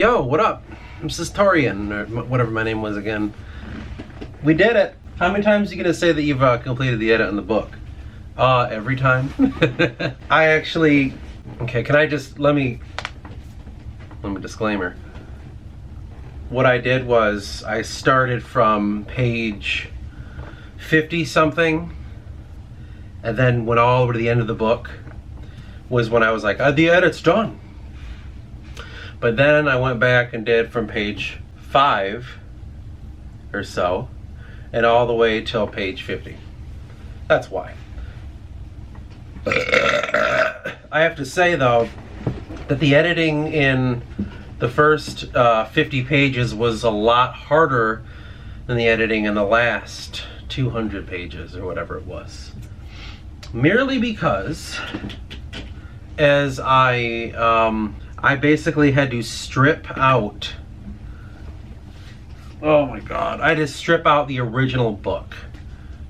Yo, what up? This is Torian, or whatever my name was again. We did it! How many times are you gonna say that you've completed the edit on the book? Every time. I actually... Okay, can I just... Let me disclaimer. What I did was, I started from page 50-something, and then went all over to the end of the book, was when I was like, the edit's done. But then I went back and did from page 5 or so, and all the way till page 50. That's why. I have to say though, that the editing in the first 50 pages was a lot harder than the editing in the last 200 pages or whatever it was. Merely because, as I basically had to strip out, oh my god, I had to strip out the original book.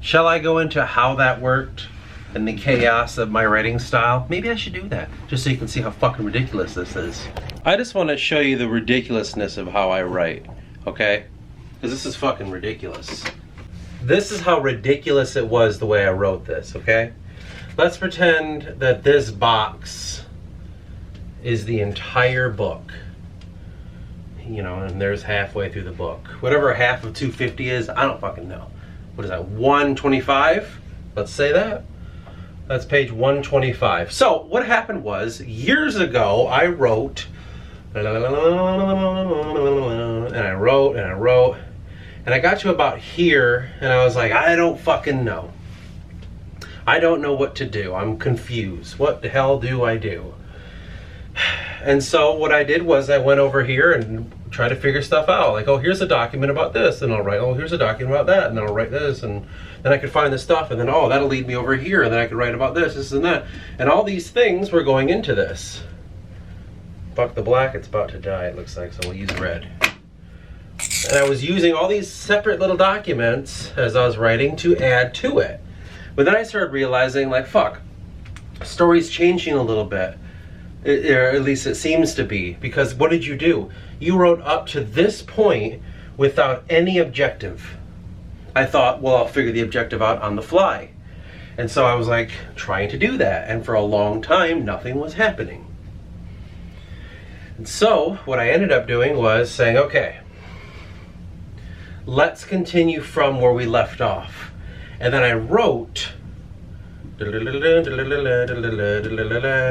Shall I go into how that worked and the chaos of my writing style? Maybe I should do that, just so you can see how fucking ridiculous this is. I just want to show you the ridiculousness of how I write, okay? Because this is fucking ridiculous. This is how ridiculous it was the way I wrote this, okay? Let's pretend that this box is the entire book, you know, and there's halfway through the book. Whatever half of 250 is, I don't fucking know. What is that, 125? Let's say that. That's page 125. So what happened was, years ago, I wrote, and I wrote, and I got to about here, and I was like, I don't fucking know. I don't know what to do. I'm confused. What the hell do I do? And so what I did was I went over here and tried to figure stuff out. Like, oh, here's a document about this, and I'll write, oh, here's a document about that, and then I'll write this, and then I could find this stuff, and then, oh, that'll lead me over here, and then I could write about this, and that. And all these things were going into this. Fuck the black, it's about to die, it looks like, so we'll use red. And I was using all these separate little documents as I was writing to add to it. But then I started realizing, like, fuck, story's changing a little bit. Or at least it seems to be, because what did you do? You wrote up to this point without any objective. I thought, well, I'll figure the objective out on the fly. And so I was like trying to do that, and for a long time nothing was happening. And so what I ended up doing was saying, okay, let's continue from where we left off. And then I wrote, and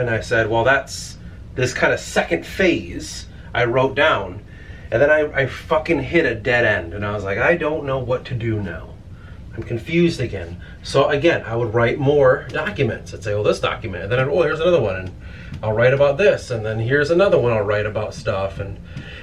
I said, well, that's this kind of second phase I wrote down. And then I fucking hit a dead end, and I was like, I don't know what to do now. I'm confused again. So again, I would write more documents. I'd say, well, this document, and then oh, here's another one, and I'll write about this, and then here's another one I'll write about stuff. And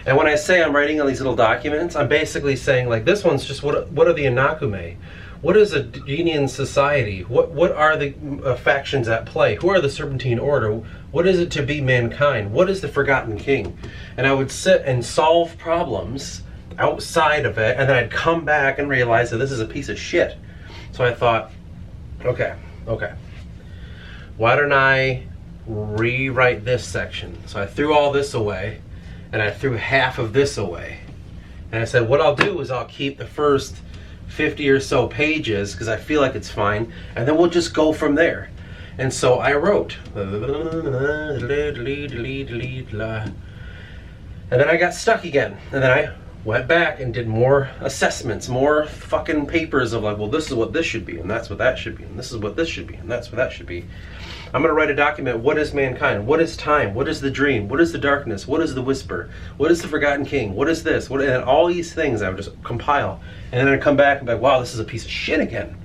when I say I'm writing on these little documents, I'm basically saying, like, this one's just what are the Inakume? What is a Genian society? What are the factions at play? Who are the Serpentine Order? What is it to be mankind? What is the Forgotten King? And I would sit and solve problems outside of it, and then I'd come back and realize that this is a piece of shit. So I thought, okay. Why don't I rewrite this section? So I threw all this away, and I threw half of this away. And I said, what I'll do is I'll keep the first 50 or so pages, because I feel like it's fine, and then we'll just go from there. And so I wrote, and then I got stuck again, and then I went back and did more assessments, more fucking papers of like, well, this is what this should be, and that's what that should be, and this is what this should be, and that's what that should be. I'm going to write a document. What is mankind? What is time? What is the dream? What is the darkness? What is the whisper? What is the forgotten king? What is this? And all these things I would just compile. And then I'd come back and be like, wow, this is a piece of shit again.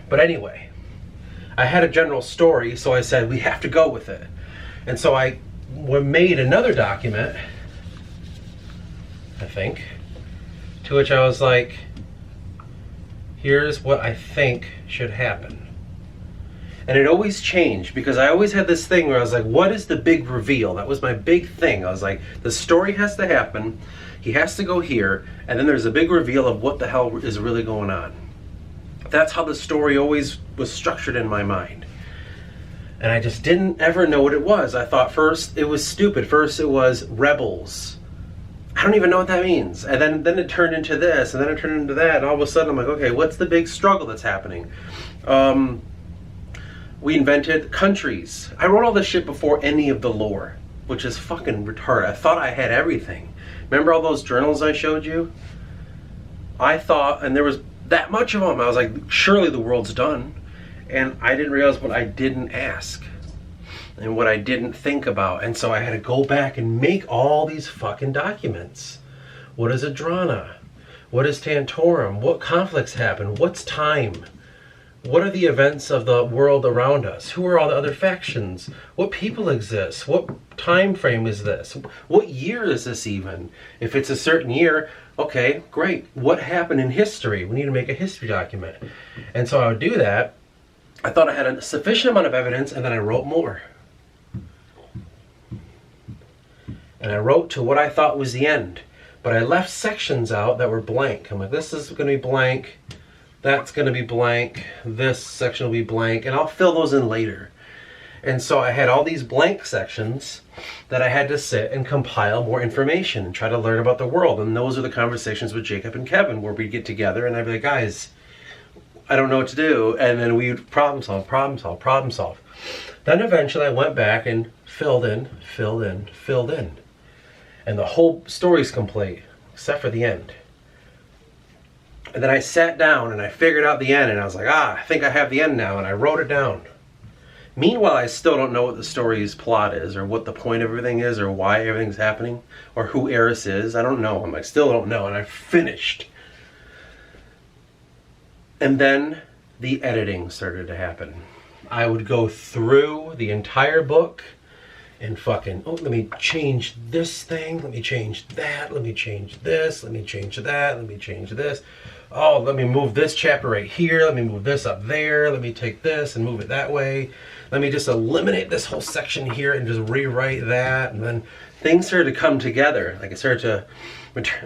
But anyway, I had a general story, so I said, we have to go with it. And so I made another document, I think, to which I was like, here's what I think should happen. And it always changed, because I always had this thing where I was like, what is the big reveal? That was my big thing. I was like, the story has to happen, he has to go here, and then there's a big reveal of what the hell is really going on. That's how the story always was structured in my mind. And I just didn't ever know what it was. I thought first it was stupid. First it was rebels. I don't even know what that means. And then it turned into this, and then it turned into that, and all of a sudden I'm like, okay, what's the big struggle that's happening? We invented countries. I wrote all this shit before any of the lore, which is fucking retarded. I thought I had everything. Remember all those journals I showed you? I thought, and there was that much of them, I was like, surely the world's done. And I didn't realize what I didn't ask and what I didn't think about. And so I had to go back and make all these fucking documents. What is Adrana? What is Tantorum? What conflicts happen? What's time? What are the events of the world around us? Who are all the other factions? What people exist? What time frame is this? What year is this even? If it's a certain year, okay, great. What happened in history? We need to make a history document. And so I would do that. I thought I had a sufficient amount of evidence, and then I wrote more. And I wrote to what I thought was the end. But I left sections out that were blank. I'm like, this is going to be blank. That's going to be blank. This section will be blank. And I'll fill those in later. And so I had all these blank sections that I had to sit and compile more information and try to learn about the world. And those are the conversations with Jacob and Kevin where we'd get together and I'd be like, guys, I don't know what to do. And then we would problem solve, problem solve, problem solve. Then eventually I went back and filled in. And the whole story's complete, except for the end. And then I sat down and I figured out the end and I was like, I think I have the end now. And I wrote it down. Meanwhile, I still don't know what the story's plot is or what the point of everything is or why everything's happening or who Eris is. I don't know. I still don't know. And I finished. And then the editing started to happen. I would go through the entire book and fucking, let me change this thing, let me change that, let me change this, let me change that, let me change this. Oh, let me move this chapter right here, let me move this up there, let me take this and move it that way. Let me just eliminate this whole section here and just rewrite that. And then things started to come together, like it started to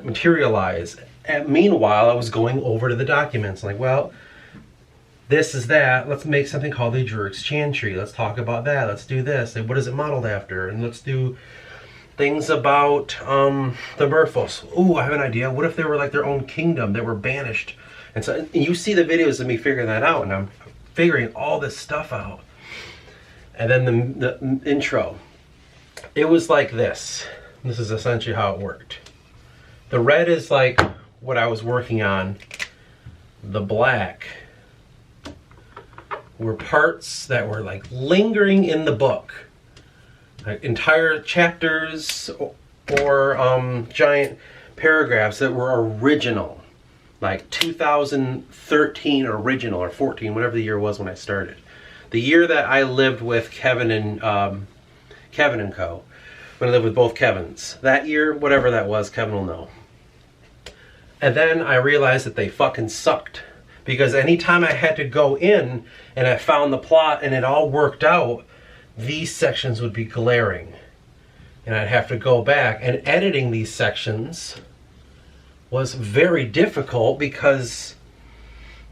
materialize. And meanwhile, I was going over to the documents, like, well, this is that. Let's make something called the Druid's Chantry. Let's talk about that. Let's do this. What is it modeled after? And let's do things about the Murphos. Ooh, I have an idea. What if they were like their own kingdom that were banished? And so and you see the videos of me figuring that out, and I'm figuring all this stuff out. And then the intro. It was like this. This is essentially how it worked. The red is like what I was working on. The black were parts that were like lingering in the book, like entire chapters or giant paragraphs that were original, like 2013 original or 14, whatever the year was when I started. The year that I lived with Kevin and Co. When I lived with both Kevins. That year, whatever that was, Kevin will know. And then I realized that they fucking sucked. Because anytime I had to go in and I found the plot and it all worked out, these sections would be glaring. And I'd have to go back. And editing these sections was very difficult because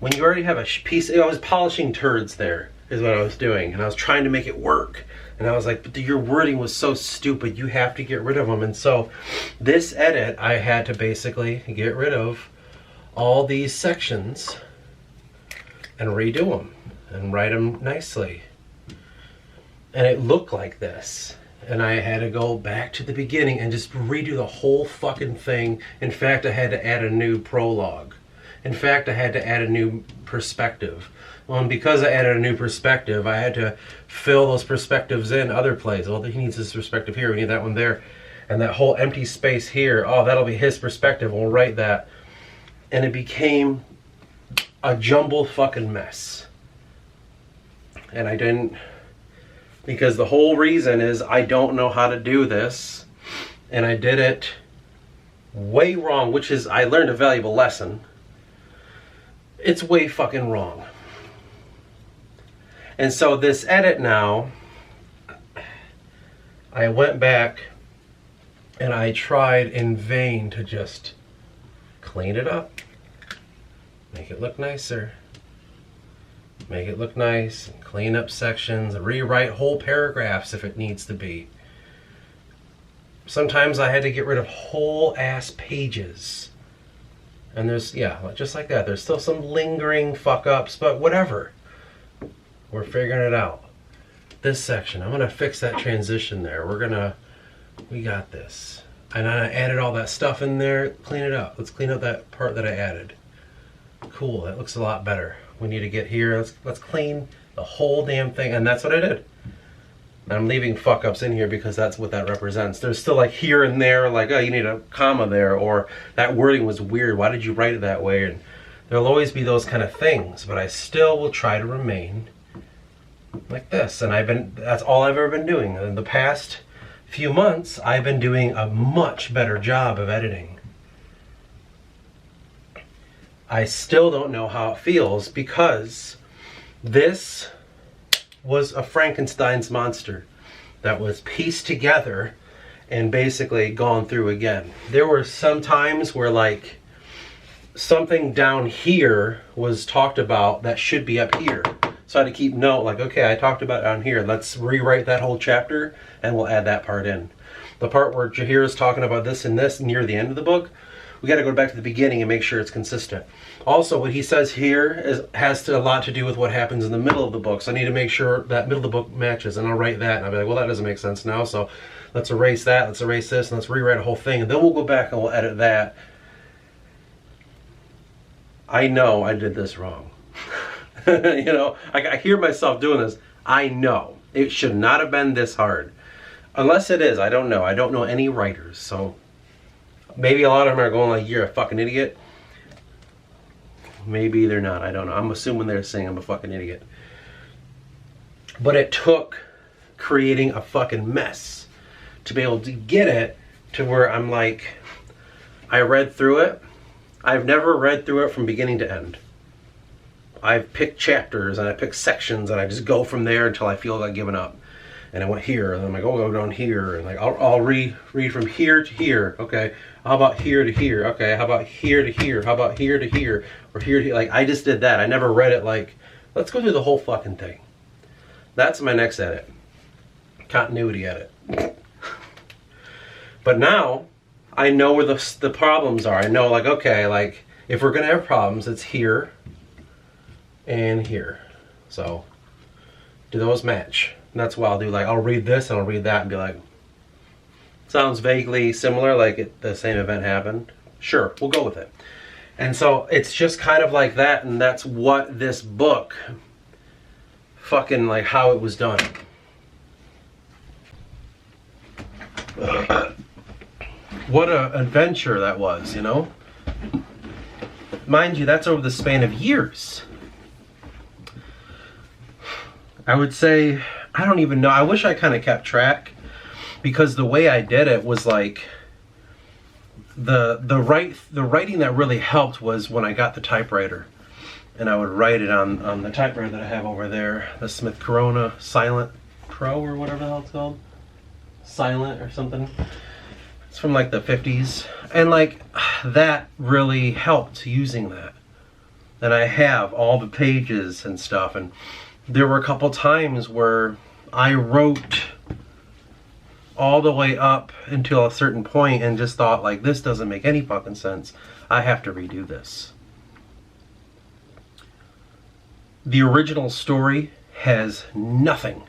when you already have a piece, I was polishing turds there is what I was doing. And I was trying to make it work. And I was like, but your wording was so stupid, you have to get rid of them. And so this edit, I had to basically get rid of all these sections and redo them and write them nicely. And it looked like this. And I had to go back to the beginning and just redo the whole fucking thing. In fact, I had to add a new prologue. In fact, I had to add a new perspective. Well, and because I added a new perspective, I had to fill those perspectives in other places. Well, he needs this perspective here, we need that one there. And that whole empty space here, oh, that'll be his perspective, we'll write that. And it became a jumbled fucking mess. And I didn't, because the whole reason is I don't know how to do this. And I did it way wrong, which is, I learned a valuable lesson. It's way fucking wrong. And so this edit now, I went back and I tried in vain to just clean it up, make it look nicer, make it look nice, clean up sections, rewrite whole paragraphs if it needs to be. Sometimes I had to get rid of whole ass pages. And there's, yeah, just like that. There's still some lingering fuck ups, but whatever. We're figuring it out. This section, I'm gonna fix that transition there. We got this. And I added all that stuff in there, clean it up. Let's clean up that part that I added. Cool, that looks a lot better. We need to get here, let's clean the whole damn thing, and that's what I did. And I'm leaving fuck ups in here because that's what that represents. There's still like here and there, like, oh, you need a comma there, or that wording was weird, why did you write it that way? And there'll always be those kind of things, but I still will try to remain like this. And that's all I've ever been doing. In the past few months, I've been doing a much better job of editing. I still don't know how it feels because this was a Frankenstein's monster that was pieced together and basically gone through again. There were some times where like something down here was talked about that should be up here. So I had to keep note, like, okay, I talked about it down here. Let's rewrite that whole chapter and we'll add that part in. The part where Jaheir is talking about this and this near the end of the book, we got to go back to the beginning and make sure it's consistent. Also, what he says here has a lot to do with what happens in the middle of the book. So I need to make sure that middle of the book matches, and I'll write that, and I'll be like, well, that doesn't make sense now, so let's erase that, let's erase this, and let's rewrite a whole thing, and then we'll go back and we'll edit that. I know I did this wrong. You know, I hear myself doing this. I know. It should not have been this hard. Unless it is, I don't know. I don't know any writers, so maybe a lot of them are going like, you're a fucking idiot. Maybe they're not, I don't know. I'm assuming they're saying I'm a fucking idiot. But it took creating a fucking mess to be able to get it to where I'm like, I read through it. I've never read through it from beginning to end. I've picked chapters and I pick sections and I just go from there until I feel like giving up. And I went here, and then I'm like, oh, I'll go down here, and like I'll read from here to here. Okay, how about here to here? Okay, how about here to here? How about here to here? Or here to here? Like, I just did that. I never read it like, let's go through the whole fucking thing. That's my next edit. Continuity edit. But now, I know where the problems are. I know, like, okay, like, if we're gonna have problems, it's here and here. So, do those match? And that's why I'll do, like, I'll read this and I'll read that and be like, sounds vaguely similar, like the same event happened. Sure, we'll go with it. And so it's just kind of like that, and that's what this book, fucking like how it was done. What an adventure that was, you know? Mind you, that's over the span of years. I would say, I don't even know. I wish I kind of kept track, because the way I did it was like the writing that really helped was when I got the typewriter, and I would write it on the typewriter that I have over there, the Smith Corona Silent Pro or whatever the hell it's called, Silent or something. It's from like the 50s, and like that really helped using that. And I have all the pages and stuff, and there were a couple times where I wrote all the way up until a certain point and just thought, like, this doesn't make any fucking sense. I have to redo this. The original story has nothing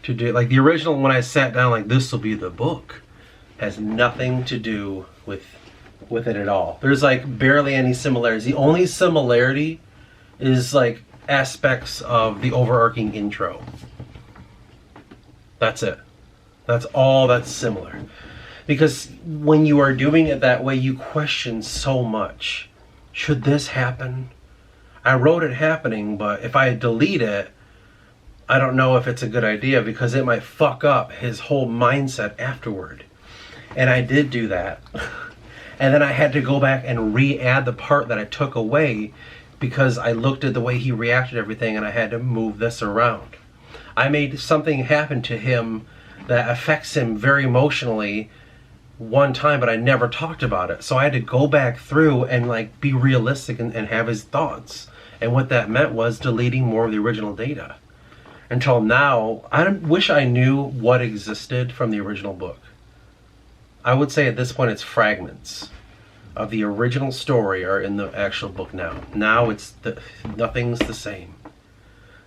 to do, like the original, when I sat down like this will be the book, has nothing to do with it at all. There's like barely any similarities. The only similarity is like aspects of the overarching intro. That's it. That's all that's similar. Because when you are doing it that way, you question so much. Should this happen? I wrote it happening, but if I delete it, I don't know if it's a good idea, because it might fuck up his whole mindset afterward. And I did do that. And then I had to go back and re-add the part that I took away, because I looked at the way he reacted to everything and I had to move this around. I made something happen to him that affects him very emotionally one time, but I never talked about it. So I had to go back through and like be realistic and have his thoughts And what that meant was deleting more of the original data. Until now, I wish I knew what existed from the original book. I would say at this point it's fragments of the original story are in the actual book now. Now nothing's the same.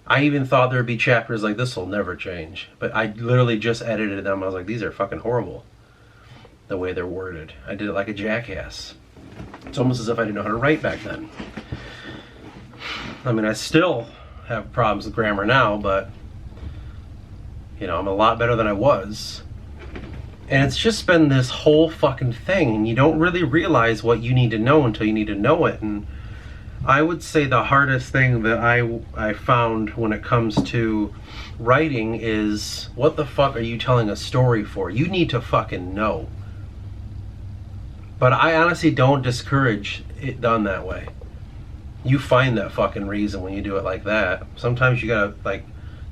I even thought there would be chapters like this will never change. But I literally just edited them. I was like, these are fucking horrible. The way they're worded. I did it like a jackass. It's almost as if I didn't know how to write back then. I mean, I still have problems with grammar now, but you know, I'm a lot better than I was. And it's just been this whole fucking thing, and you don't really realize what you need to know until you need to know it. And I would say the hardest thing that I found when it comes to writing is, what the fuck are you telling a story for? You need to fucking know. But I honestly don't discourage it done that way. You find that fucking reason when you do it like that. Sometimes you gotta like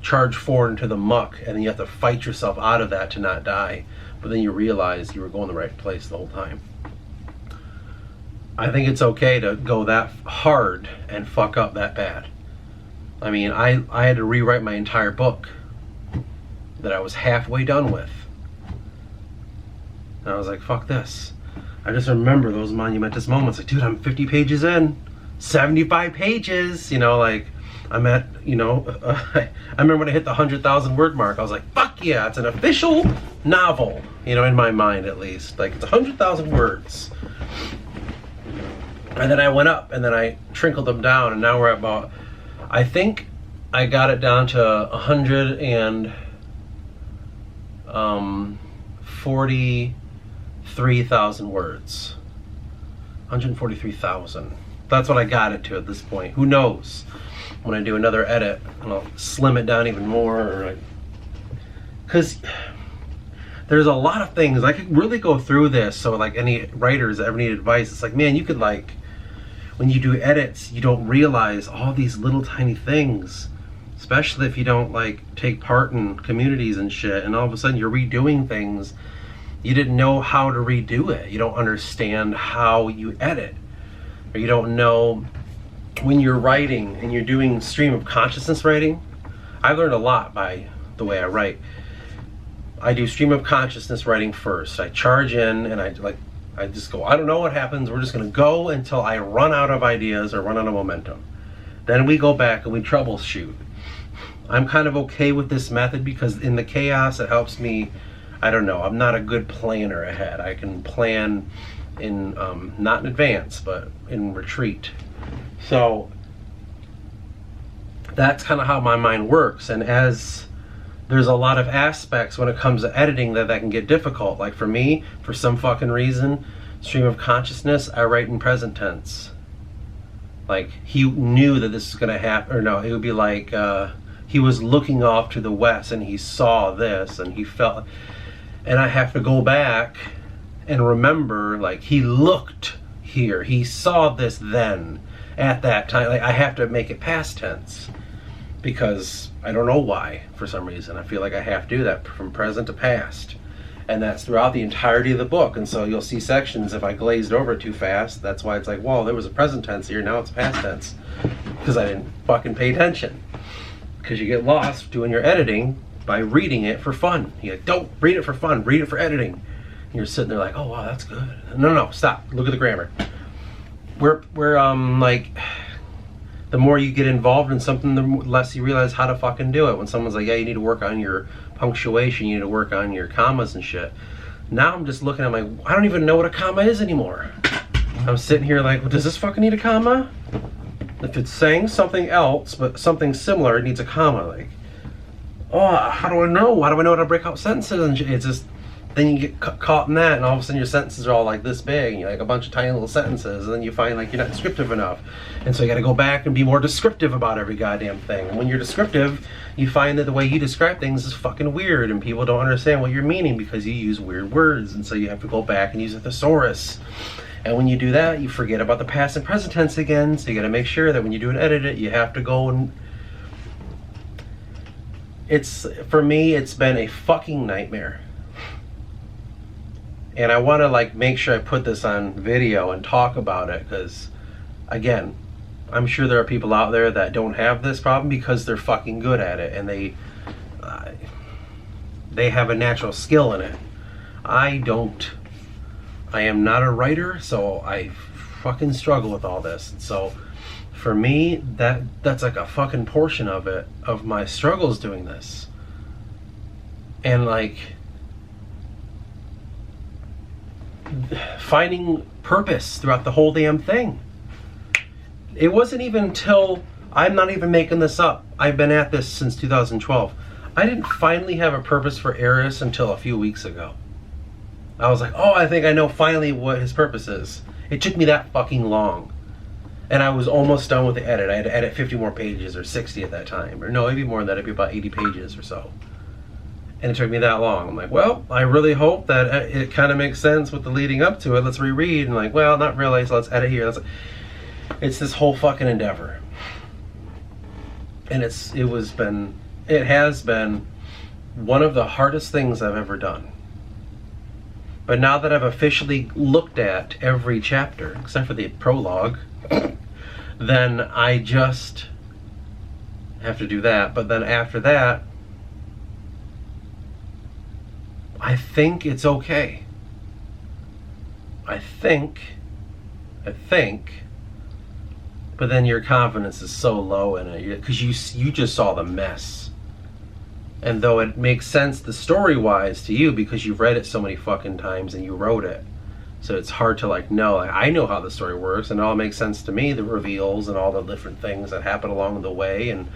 charge forward into the muck, and then you have to fight yourself out of that to not die. But then you realize you were going the right place the whole time. I think it's okay to go that hard and fuck up that bad. I mean, I had to rewrite my entire book that I was halfway done with. And I was like, fuck this. I just remember those monumentous moments. Like, dude, I'm 50 pages in. 75 pages, you know, like I'm at, you know, I remember when I hit the 100,000 word mark, I was like, fuck yeah, it's an official novel, you know, in my mind at least. Like, it's 100,000 words. And then I went up and then I trickled them down, and now we're at about, I think I got it down to 143,000 words. 143,000. That's what I got it to at this point. Who knows? When I do another edit, and I'll slim it down even more, or because there's a lot of things I could really go through this. So like any writers that ever need advice, it's like, man, you could like, when you do edits, you don't realize all these little tiny things, especially if you don't like take part in communities and shit, and all of a sudden you're redoing things. You didn't know how to redo it. You don't understand how you edit. Or you don't know when you're writing and you're doing stream of consciousness writing. I've learned a lot by the way I write. I do stream of consciousness writing first. I charge in and I just go, I don't know what happens. We're just gonna go until I run out of ideas or run out of momentum. Then we go back and we troubleshoot. I'm kind of okay with this method because in the chaos it helps me. I don't know, I'm not a good planner ahead. I can plan in, not in advance, but in retreat. So that's kind of how my mind works. And as there's a lot of aspects when it comes to editing that can get difficult. Like for me, for some fucking reason, stream of consciousness, I write in present tense. Like he knew that this was gonna happen, or no, it would be like he was looking off to the west and he saw this and he felt, and I have to go back and remember, like, he looked here, he saw this then, at that time. Like, I have to make it past tense because I don't know why, for some reason. I feel like I have to do that from present to past, and that's throughout the entirety of the book. And so you'll see sections, if I glazed over too fast, that's why it's like, whoa, there was a present tense here, now it's past tense, because I didn't fucking pay attention. Because you get lost doing your editing by reading it for fun. You like, don't read it for fun, read it for editing. And you're sitting there like, oh wow, that's good. No, stop. Look at the grammar. We're like, the more you get involved in something, the less you realize how to fucking do it. When someone's like, yeah, you need to work on your punctuation, you need to work on your commas and shit. Now I'm just looking at my, I don't even know what a comma is anymore. I'm sitting here like, well, does this fucking need a comma? If it's saying something else, but something similar, it needs a comma. Like, oh, how do I know? How do I know how to break out sentences? And it's just, then you get caught in that, and all of a sudden your sentences are all like this big, and you're like a bunch of tiny little sentences, and then you find like you're not descriptive enough. And so you gotta go back and be more descriptive about every goddamn thing. And when you're descriptive, you find that the way you describe things is fucking weird, and people don't understand what you're meaning because you use weird words, and so you have to go back and use a thesaurus. And when you do that, you forget about the past and present tense again, so you gotta make sure that when you do an edit, you have to go and... for me, it's been a fucking nightmare. And I wanna like make sure I put this on video and talk about it, because again, I'm sure there are people out there that don't have this problem because they're fucking good at it and they have a natural skill in it. I don't. I am not a writer, so I fucking struggle with all this. So for me, that's like a fucking portion of it, of my struggles doing this. And like finding purpose throughout the whole damn thing. It wasn't even until, I'm not even making this up, I've been at this since 2012. I didn't finally have a purpose for Eris until a few weeks ago. I was like, oh, I think I know finally what his purpose is. It took me that fucking long. And I was almost done with the edit. I had to edit 50 more pages, or 60 at that time. Or no, maybe more than that. It'd be about 80 pages or so. And it took me that long. I'm like, well, I really hope that it kind of makes sense with the leading up to it. Let's reread. And like, well, not really, so let's edit here. It's this whole fucking endeavor. And it has been one of the hardest things I've ever done. But now that I've officially looked at every chapter, except for the prologue, then I just have to do that. But then after that, I think it's okay. I think, but then your confidence is so low in it because you just saw the mess. And though it makes sense the story-wise to you because you've read it so many fucking times and you wrote it, so it's hard to like know. Like, I know how the story works and it all makes sense to me, the reveals and all the different things that happen along the way and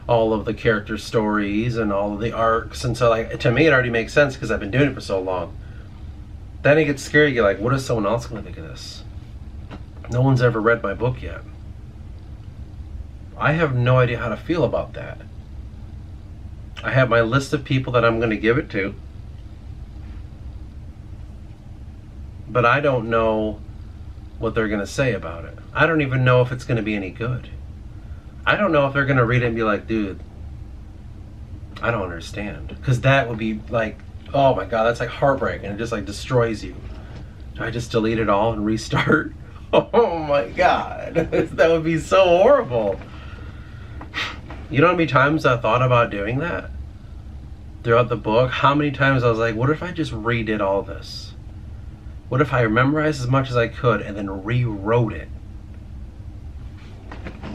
all of the character stories and all of the arcs. And so like to me it already makes sense because I've been doing it for so long. Then it gets scary. You're like, what is someone else going to think of this? No one's ever read my book yet. I have no idea how to feel about that. I have my list of people that I'm going to give it to, but I don't know what they're going to say about it. I don't even know if it's going to be any good. I don't know if they're going to read it and be like, dude, I don't understand. Because that would be like, oh my God, that's like heartbreaking. It just like destroys you. Do I just delete it all and restart? Oh my God, that would be so horrible. You know how many times I thought about doing that throughout the book? How many times I was like, what if I just redid all this? What if I memorized as much as I could and then rewrote it?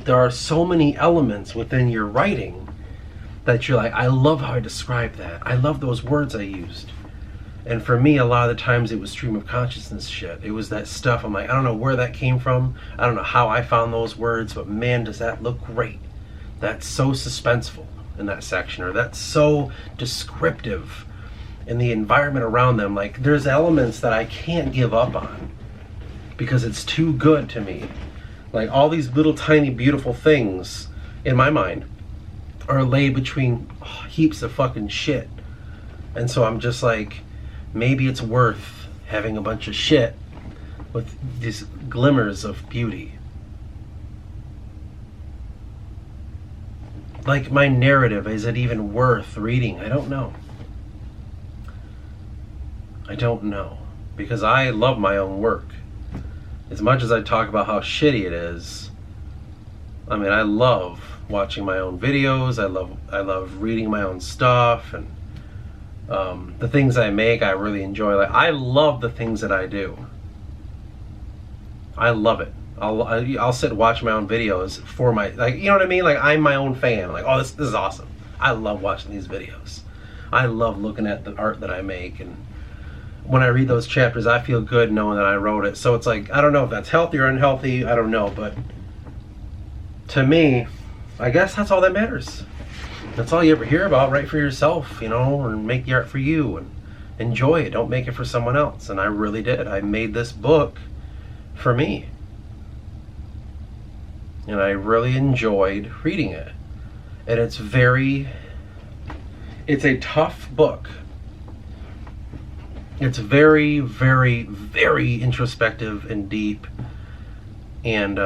There are so many elements within your writing that you're like, I love how I described that. I love those words I used. And for me, a lot of the times it was stream of consciousness shit. It was that stuff. I'm like, I don't know where that came from. I don't know how I found those words, but man, does that look great. That's so suspenseful in that section, or that's so descriptive in the environment around them. Like, there's elements that I can't give up on because it's too good to me. Like, all these little tiny beautiful things in my mind are laid between heaps of fucking shit. And so I'm just like, maybe it's worth having a bunch of shit with these glimmers of beauty. Like, my narrative, is it even worth reading? I don't know. I don't know. Because I love my own work. As much as I talk about how shitty it is, I mean, I love watching my own videos. I love reading my own stuff, and the things I make, I really enjoy. Like, I love the things that I do. I love it. I'll sit and watch my own videos for my, like, you know what I mean? Like, I'm my own fan. Like, oh, this is awesome. I love watching these videos. I love looking at the art that I make, and when I read those chapters, I feel good knowing that I wrote it. So it's like, I don't know if that's healthy or unhealthy. I don't know, but to me, I guess that's all that matters. That's all you ever hear about. Write for yourself, you know, and make the art for you and enjoy it. Don't make it for someone else. And I really did. I made this book for me. And I really enjoyed reading it. And it's a tough book. It's very, very, very introspective and deep. And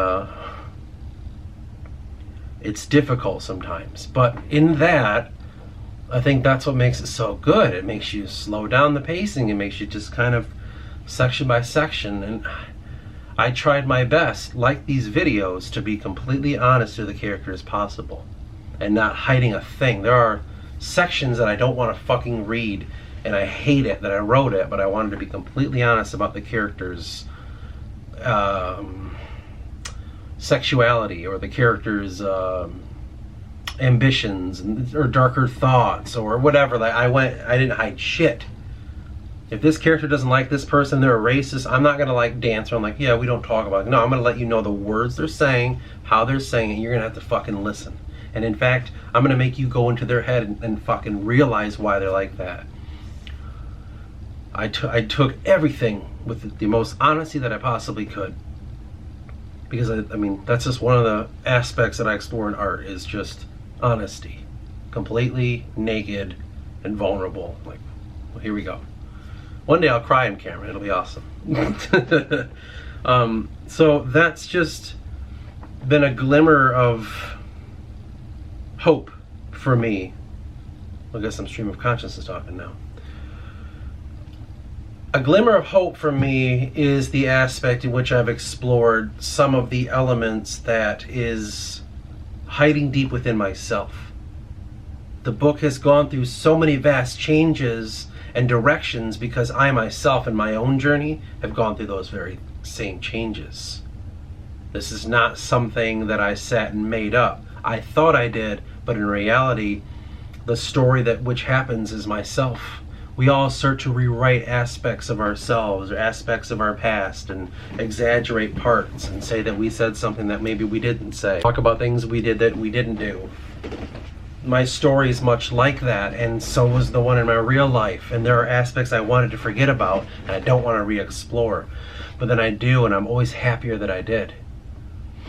it's difficult sometimes. But in that, I think that's what makes it so good. It makes you slow down the pacing. It makes you just kind of section by section. And I tried my best, like these videos, to be completely honest to the character as possible and not hiding a thing. There are sections that I don't want to fucking read, and I hate it that I wrote it, but I wanted to be completely honest about the character's sexuality, or the character's ambitions, or darker thoughts, or whatever. Like, I didn't hide shit. If this character doesn't like this person, they're a racist, I'm not gonna like dance around like, yeah, we don't talk about it. No, I'm gonna let you know the words they're saying, how they're saying it. You're gonna have to fucking listen. And in fact, I'm gonna make you go into their head and fucking realize why they're like that. I took everything with the most honesty that I possibly could. Because I mean, that's just one of the aspects that I explore in art, is just honesty. Completely naked and vulnerable. Like, well, here we go. One day I'll cry in camera, it'll be awesome. So that's just been a glimmer of hope for me. I guess I'm stream of consciousness talking now. A glimmer of hope for me is the aspect in which I've explored some of the elements that is hiding deep within myself. The book has gone through so many vast changes and directions because I myself, in my own journey, have gone through those very same changes. This is not something that I sat and made up. I thought I did, but in reality, the story which happens is myself. We all start to rewrite aspects of ourselves or aspects of our past and exaggerate parts and say that we said something that maybe we didn't say. Talk about things we did that we didn't do. My story is much like that, and so was the one in my real life. And there are aspects I wanted to forget about and I don't want to re-explore. But then I do, and I'm always happier that I did.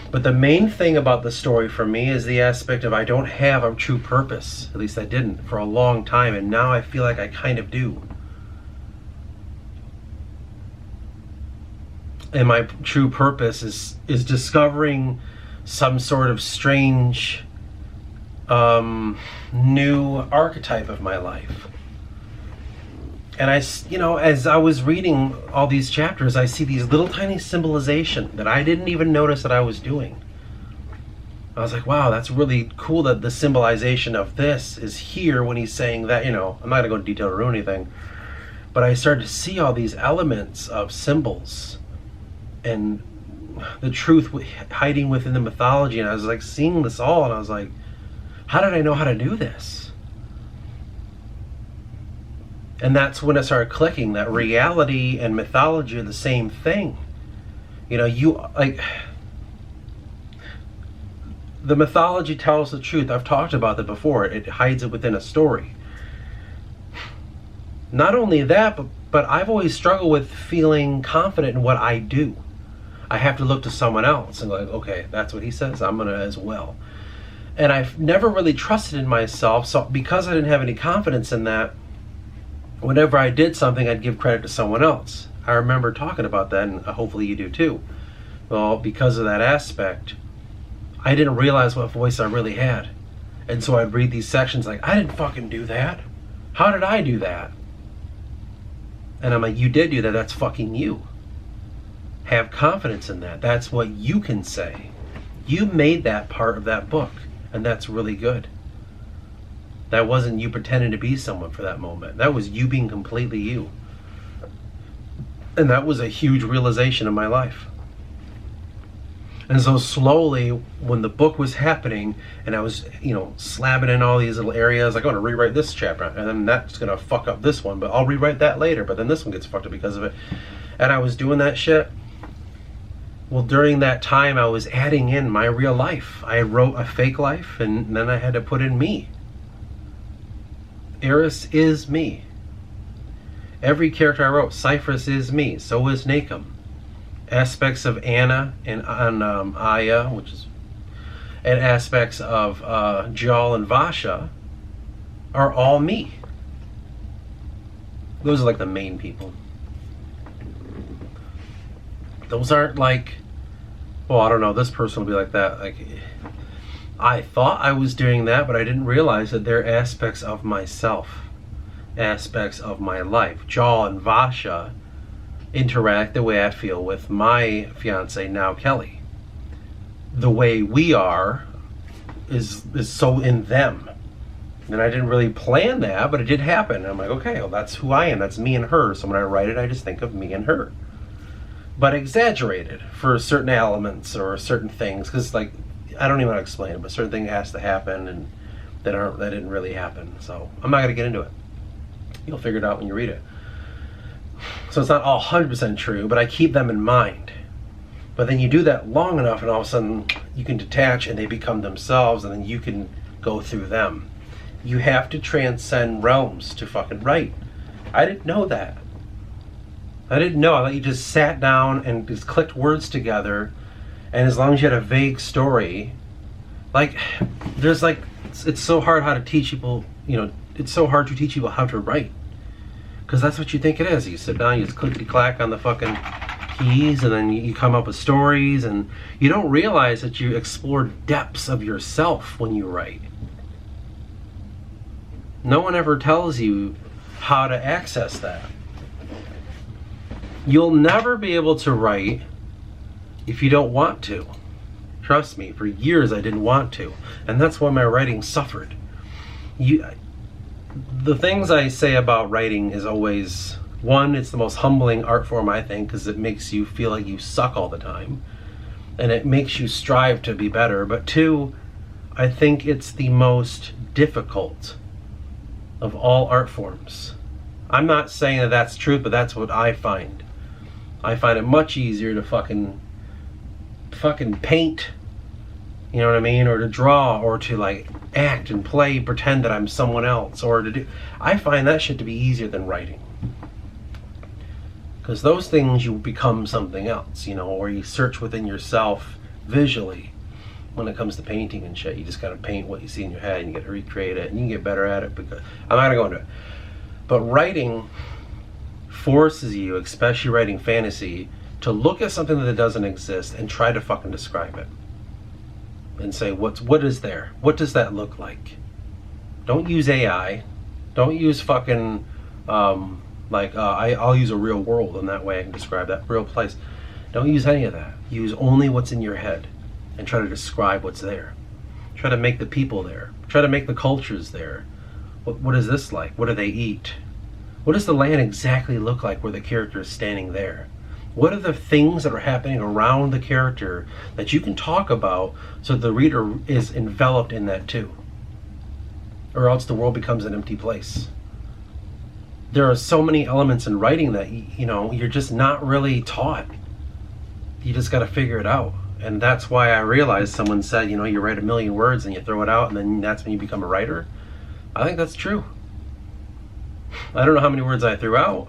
But the main thing about the story for me is the aspect of I don't have a true purpose. At least I didn't for a long time, and now I feel like I kind of do. And my true purpose is discovering some sort of strange new archetype of my life. And as I was reading all these chapters, I see these little tiny symbolization that I didn't even notice that I was doing. I was like, wow, that's really cool that the symbolization of this is here when he's saying that, I'm not gonna go into detail or anything, but I started to see all these elements of symbols and the truth hiding within the mythology, and I was like seeing this all, and I was like, how did I know how to do this? And that's when it started clicking that reality and mythology are the same thing. The mythology tells the truth. I've talked about that before. It hides it within a story. Not only that, but I've always struggled with feeling confident in what I do. I have to look to someone else and go, like, okay, that's what he says, I'm gonna as well. And I've never really trusted in myself, so because I didn't have any confidence in that, whenever I did something, I'd give credit to someone else. I remember talking about that, and hopefully you do too. Well, because of that aspect, I didn't realize what voice I really had. And so I'd read these sections like, I didn't fucking do that. How did I do that? And I'm like, you did do that, that's fucking you. Have confidence in that. That's what you can say. You made that part of that book, and that's really good. That wasn't you pretending to be someone for that moment. That was you being completely you. And that was a huge realization in my life. And so slowly, when the book was happening, and I was, slabbing in all these little areas, like, I want to rewrite this chapter, and then that's going to fuck up this one, but I'll rewrite that later, but then this one gets fucked up because of it. And I was doing that shit. Well, during that time, I was adding in my real life. I wrote a fake life, and then I had to put in me. Eris is me. Every character I wrote, Cypherus is me. So is Nahum. Aspects of Anna and Aya, and aspects of Jal and Vasha are all me. Those are like the main people. Those aren't like, well, I don't know, this person will be like that. Like, I thought I was doing that, but I didn't realize that they're aspects of myself, aspects of my life. Jal and Vasha interact the way I feel with my fiance now, Kelly. The way we are is so in them. And I didn't really plan that, but it did happen. And I'm like, okay, well, that's who I am. That's me and her. So when I write it, I just think of me and her. But exaggerated for certain elements or certain things. Because, like, I don't even want to explain it, but certain thing has to happen and that didn't really happen. So I'm not going to get into it. You'll figure it out when you read it. So it's not all 100% true, but I keep them in mind. But then you do that long enough and all of a sudden you can detach and they become themselves and then you can go through them. You have to transcend realms to fucking write. I didn't know that. I didn't know. I thought you just sat down and just clicked words together, and as long as you had a vague story, like, there's like, it's so hard how to teach people, it's so hard to teach people how to write. Because that's what you think it is. You sit down, you just clickety-clack on the fucking keys, and then you come up with stories, and you don't realize that you explore depths of yourself when you write. No one ever tells you how to access that. You'll never be able to write if you don't want to. Trust me, for years I didn't want to. And that's why my writing suffered. The things I say about writing is always, one, it's the most humbling art form, I think, because it makes you feel like you suck all the time. And it makes you strive to be better. But two, I think it's the most difficult of all art forms. I'm not saying that that's true, but that's what I find. I find it much easier to fucking paint, you know what I mean, or to draw, or to like act and play, pretend that I'm someone else, or to do. I find that shit to be easier than writing, because those things you become something else, or you search within yourself visually. When it comes to painting and shit, you just gotta paint what you see in your head and you get to recreate it, and you can get better at it. Because I'm not gonna go into it, but writing forces you, especially writing fantasy, to look at something that doesn't exist and try to fucking describe it and say what is there, what does that look like. Don't use AI, don't use fucking I'll use a real world, and that way I can describe that real place. Don't use any of that. Use only what's in your head and try to describe what's there. Try to make the people there. Try to make the cultures there. What is this like? What do they eat? What does the land exactly look like where the character is standing there? What are the things that are happening around the character that you can talk about so the reader is enveloped in that too? Or else the world becomes an empty place. There are so many elements in writing that, you're just not really taught. You just got to figure it out. And that's why I realized someone said, you write 1 million words and you throw it out and then that's when you become a writer. I think that's true. I don't know how many words I threw out.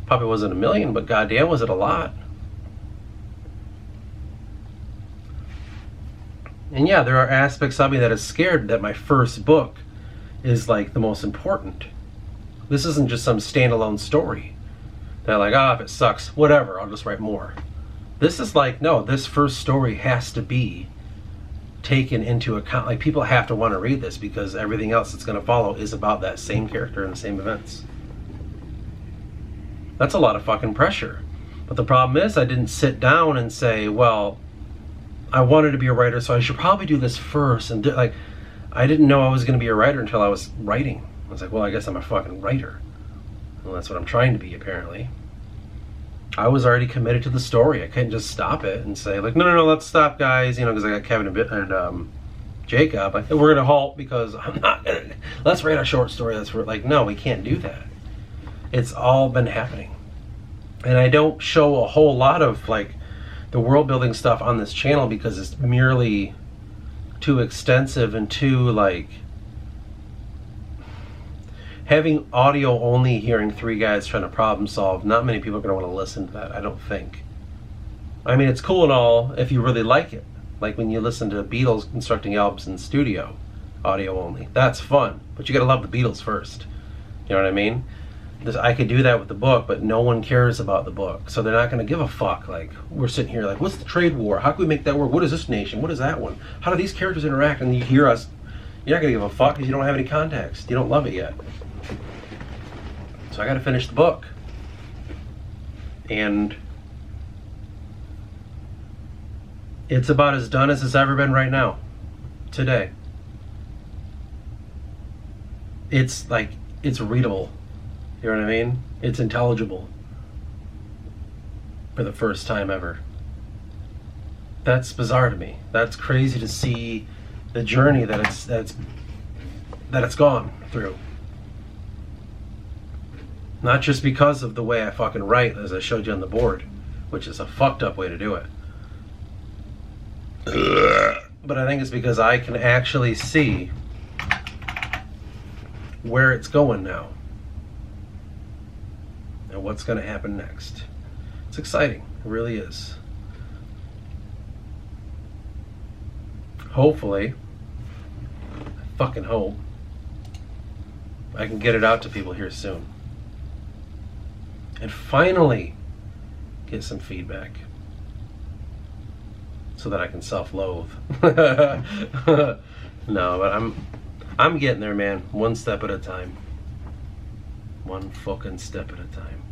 Probably wasn't 1 million, but goddamn was it a lot. And yeah, there are aspects of me that is scared that my first book is like the most important. This isn't just some standalone story. That like, if it sucks, whatever, I'll just write more. This is like, no, this first story has to be taken into account. Like, people have to want to read this because everything else that's going to follow is about that same character and the same events. That's a lot of fucking pressure. But the problem is I didn't sit down and say, well, I wanted to be a writer, so I should probably do this first. And I didn't know I was going to be a writer until I was writing. I was like, well, I guess I'm a fucking writer. Well, that's what I'm trying to be, apparently. I was already committed to the story. I couldn't just stop it and say, like, no, let's stop, guys, because I got Kevin and Jacob. We're going to halt because I'm not going to. Let's write a short story. No, we can't do that. It's all been happening. And I don't show a whole lot of, the world building stuff on this channel because it's merely too extensive and too, having audio only, hearing 3 guys trying to problem solve, not many people are going to want to listen to that, I don't think. I mean, it's cool and all if you really like it. Like when you listen to Beatles constructing albums in studio, audio only. That's fun, but you got to love the Beatles first. You know what I mean? I could do that with the book, but no one cares about the book. So they're not going to give a fuck. We're sitting here what's the trade war? How can we make that work? What is this nation? What is that one? How do these characters interact? And you hear us, you're not going to give a fuck because you don't have any context. You don't love it yet. So I got to finish the book. And it's about as done as it's ever been right now, today. It's like, it's readable. You know what I mean? It's intelligible. For the first time ever. That's bizarre to me. That's crazy to see the journey that it's gone through. Not just because of the way I fucking write, as I showed you on the board, which is a fucked up way to do it. But I think it's because I can actually see where it's going now. And what's going to happen next. It's exciting. It really is. Hopefully, I fucking hope, I can get it out to people here soon. And finally get some feedback. So that I can self-loathe. No, but I'm getting there, man. One step at a time. One fucking step at a time.